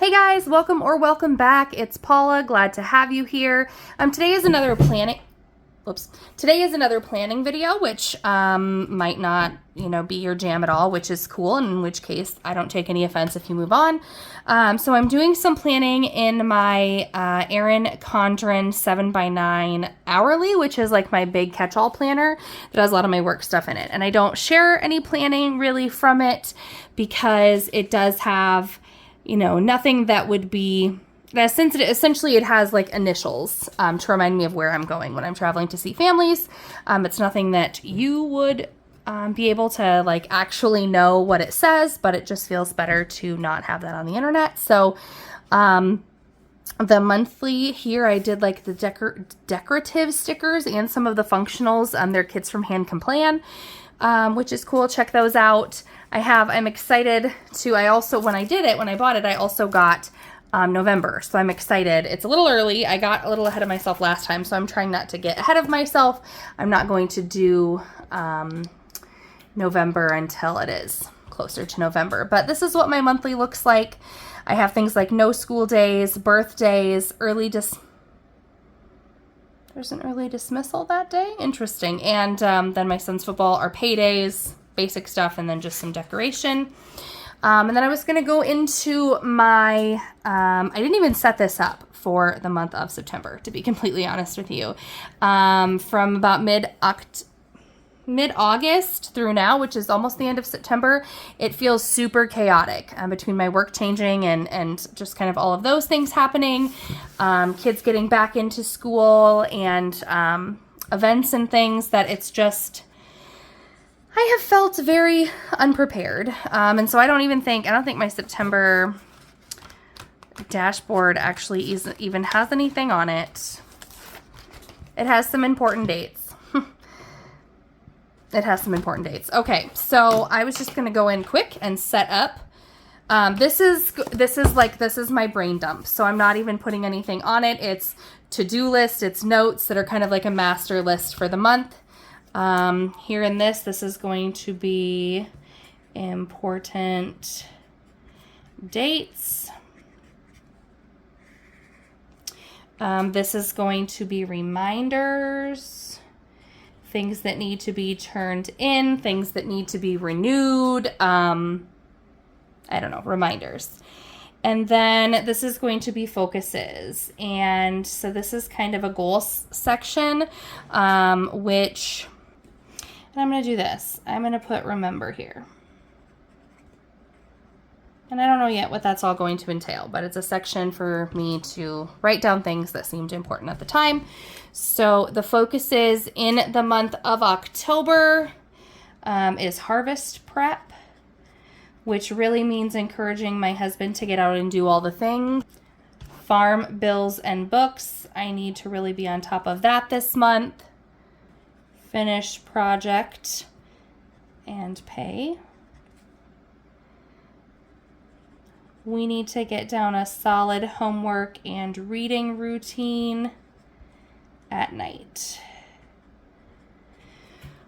Hey guys, welcome back. It's Paula. Glad to have you here. Today is another planning video, which might not, be your jam at all, which is cool, and in which case I don't take any offense if you move on. So I'm doing some planning in my Erin Condren 7x9 hourly, which is like my big catch-all planner that has a lot of my work stuff in it. And I don't share any planning really from it because it does have nothing that would be that sensitive. Essentially, it has like initials to remind me of where I'm going when I'm traveling to see families. It's nothing that you would be able to like actually know what it says, but it just feels better to not have that on the internet. So the monthly here, I did like the decorative stickers and some of the functionals. They're Kids from Hand Can Plan, which is cool. Check those out. I'm excited to, when I bought it, I also got November. So I'm excited. It's a little early. I got a little ahead of myself last time, so I'm trying not to get ahead of myself. I'm not going to do November until it is closer to November. But this is what my monthly looks like. I have things like no school days, birthdays, there's an early dismissal that day. Interesting. And then my son's football, our paydays, basic stuff, and then just some decoration. And then I was going to go into my, I didn't even set this up for the month of September, to be completely honest with you. From about mid-August through now, which is almost the end of September, it feels super chaotic between my work changing and just kind of all of those things happening, kids getting back into school and events and things, that it's just, I have felt very unprepared. And so I don't think my September dashboard actually even has anything on it. It has some important dates. Okay, so I was just going to go in quick and set up. This is my brain dump. So I'm not even putting anything on it. It's to-do list, it's notes that are kind of like a master list for the month. Here in this is going to be important dates. This is going to be reminders, things that need to be turned in, things that need to be renewed. Reminders. And then this is going to be focuses. And so this is kind of a goals section, which... And I'm going to do this. I'm going to put remember here. And I don't know yet what that's all going to entail, but it's a section for me to write down things that seemed important at the time. So the focuses in the month of October is harvest prep, which really means encouraging my husband to get out and do all the things. Farm bills and books. I need to really be on top of that this month. Finish project and pay. We need to get down a solid homework and reading routine at night.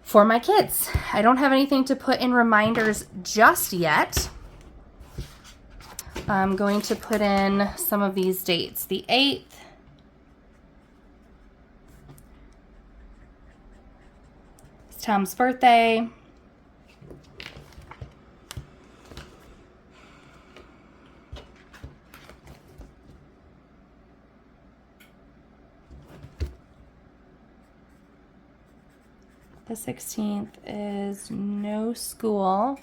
For my kids, I don't have anything to put in reminders just yet. I'm going to put in some of these dates. The 8th. Tom's birthday. The 16th is no school.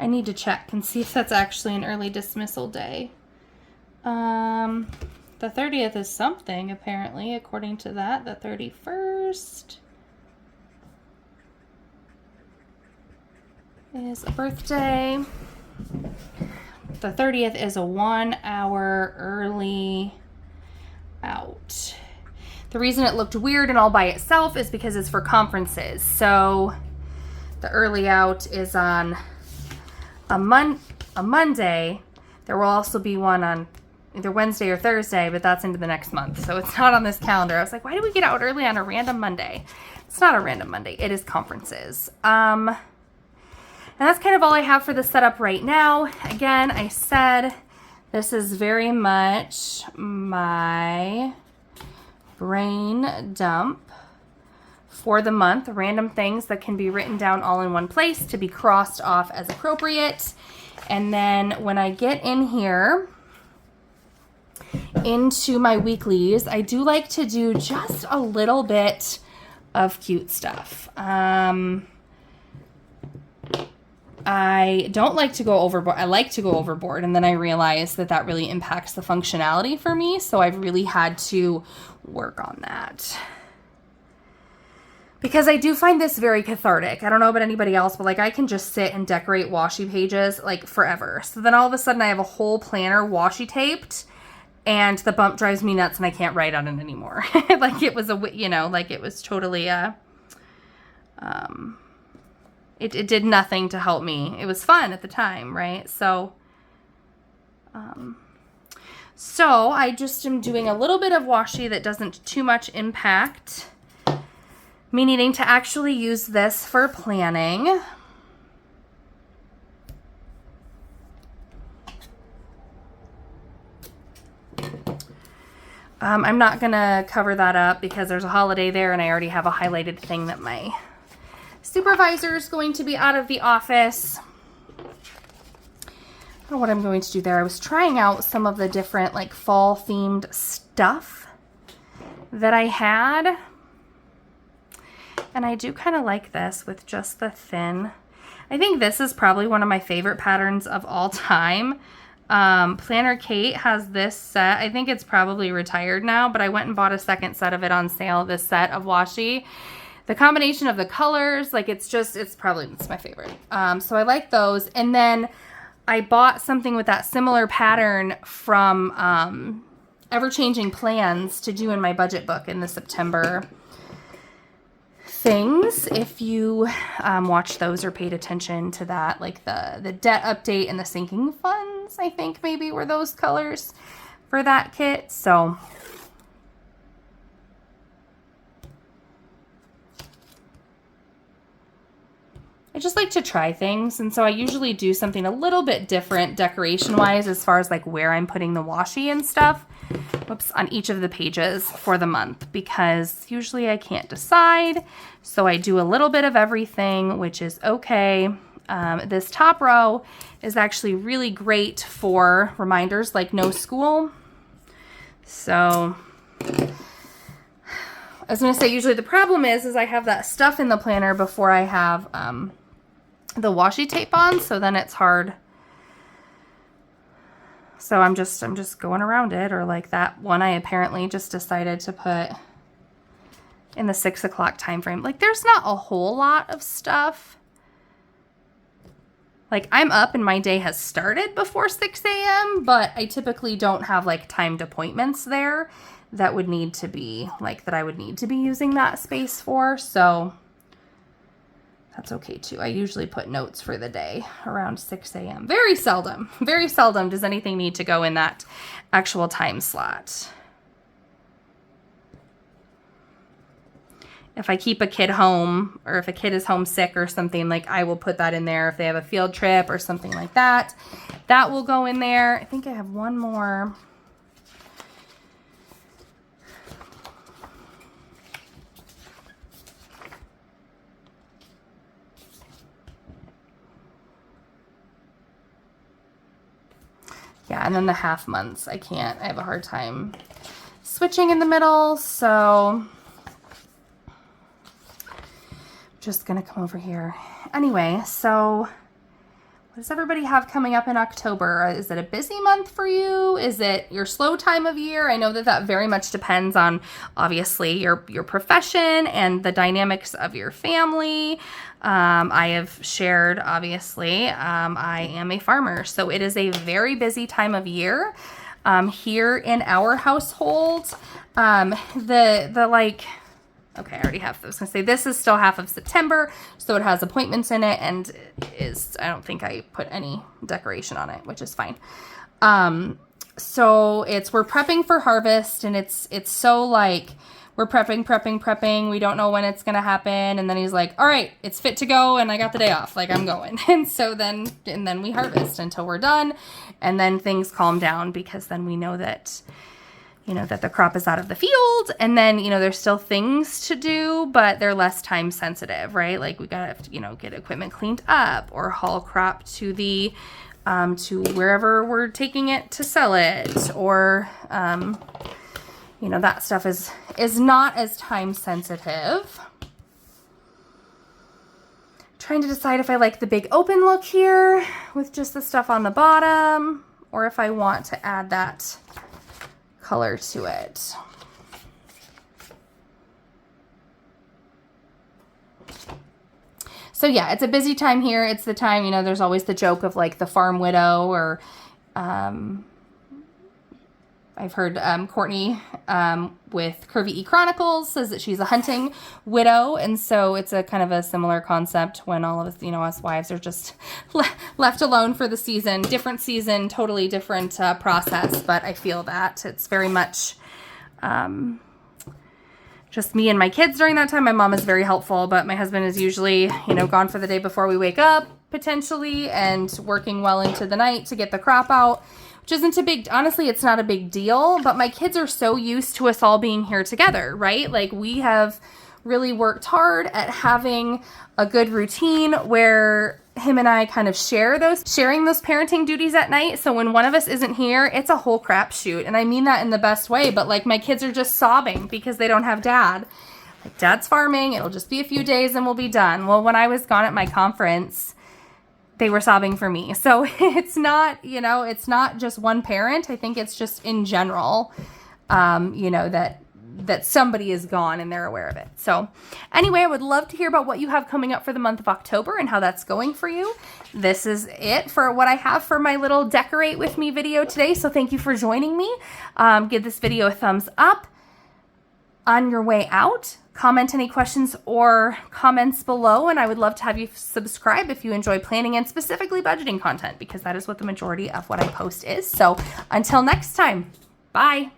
I need to check and see if that's actually an early dismissal day. The 30th is something, apparently, according to that. The 31st is a birthday. The 30th is a 1 hour early out. The reason it looked weird and all by itself is because it's for conferences. So the early out is on a Monday. There will also be one on either Wednesday or Thursday, but that's into the next month. So it's not on this calendar. I was like, why do we get out early on a random Monday? It's not a random Monday. It is conferences. And that's kind of all I have for the setup right now. Again, I said this is very much my brain dump for the month. Random things that can be written down all in one place to be crossed off as appropriate. And then when I get in here into my weeklies, I do like to do just a little bit of cute stuff. I don't like to go overboard. I like to go overboard, and then I realize that that really impacts the functionality for me, so I've really had to work on that. Because I do find this very cathartic. I don't know about anybody else, but like I can just sit and decorate washi pages like forever. So then all of a sudden I have a whole planner washi taped, and the bump drives me nuts and I can't write on it anymore. Like it was like it was totally it did nothing to help me. It was fun at the time, right? So I just am doing a little bit of washi that doesn't too much impact me needing to actually use this for planning. I'm not gonna cover that up because there's a holiday there and I already have a highlighted thing that my supervisor is going to be out of the office. I don't know what I'm going to do there. I was trying out some of the different like fall themed stuff that I had. And I do kind of like this with just the thin. I think this is probably one of my favorite patterns of all time. Planner Kate has this set. I think it's probably retired now, but I went and bought a second set of it on sale, this set of washi. The combination of the colors, like it's my favorite. So I like those. And then I bought something with that similar pattern from Ever Changing Plans to do in my budget book in the September things. If you watched those or paid attention to that, like the debt update and the sinking funds, I think maybe were those colors for that kit. So I just like to try things, and so I usually do something a little bit different decoration wise as far as like where I'm putting the washi and stuff. Whoops, on each of the pages for the month, because usually I can't decide. So I do a little bit of everything, which is okay. This top row is actually really great for reminders like no school. So I was going to say, usually the problem is I have that stuff in the planner before I have the washi tape on. So then it's hard. So I'm just going around it, or like that one I apparently just decided to put in the 6 o'clock time frame. Like there's not a whole lot of stuff. Like I'm up and my day has started before 6 a.m., but I typically don't have like timed appointments there that would need to be like that I would need to be using that space for. So that's okay too. I usually put notes for the day around 6 a.m. Very seldom does anything need to go in that actual time slot. If I keep a kid home, or if a kid is homesick or something, like I will put that in there. If they have a field trip or something like that, that will go in there. I think I have one more. Yeah, and then the half months, I have a hard time switching in the middle, so just gonna come over here. Anyway, so what does everybody have coming up in October? Is it a busy month for you? Is it your slow time of year? I know that very much depends on obviously your profession and the dynamics of your family. I have shared, obviously, I am a farmer, so it is a very busy time of year. Here in our household, okay, I already have, I was gonna say this is still half of September, so it has appointments in it, and I don't think I put any decoration on it, which is fine. So we're prepping for harvest, and it's so like we're prepping. We don't know when it's gonna happen, and then he's like, all right, it's fit to go, and I got the day off, like I'm going. And so then we harvest until we're done, and then things calm down, because then we know that, you know, that the crop is out of the field, and then, you know, there's still things to do, but they're less time sensitive, right? Like we gotta, you know, get equipment cleaned up or haul crop to the to wherever we're taking it to sell it, or you know, that stuff is not as time sensitive. Trying to decide if I like the big open look here with just the stuff on the bottom, or if I want to add that color to it. So yeah, it's a busy time here. It's the time, you know, there's always the joke of like the farm widow, or I've heard Courtney with Curvy E Chronicles says that she's a hunting widow. And so it's a kind of a similar concept when all of us, you know, us wives are just left alone for the season. Different season, totally different process. But I feel that it's very much just me and my kids during that time. My mom is very helpful, but my husband is usually, you know, gone for the day before we wake up, potentially, and working well into the night to get the crop out, which isn't a big, honestly, it's not a big deal, but my kids are so used to us all being here together, right? Like we have really worked hard at having a good routine where him and I kind of sharing those parenting duties at night. So when one of us isn't here, it's a whole crapshoot. And I mean that in the best way, but like my kids are just sobbing because they don't have dad. Like dad's farming, it'll just be a few days and we'll be done. Well, when I was gone at my conference, they were sobbing for me. So it's not, you know, it's not just one parent. I think it's just in general, you know, that somebody is gone and they're aware of it. So anyway, I would love to hear about what you have coming up for the month of October and how that's going for you. This is it for what I have for my little decorate with me video today. So thank you for joining me. Give this video a thumbs up. On your way out, comment any questions or comments below, and I would love to have you subscribe if you enjoy planning and specifically budgeting content, because that is what the majority of what I post is. So until next time, bye.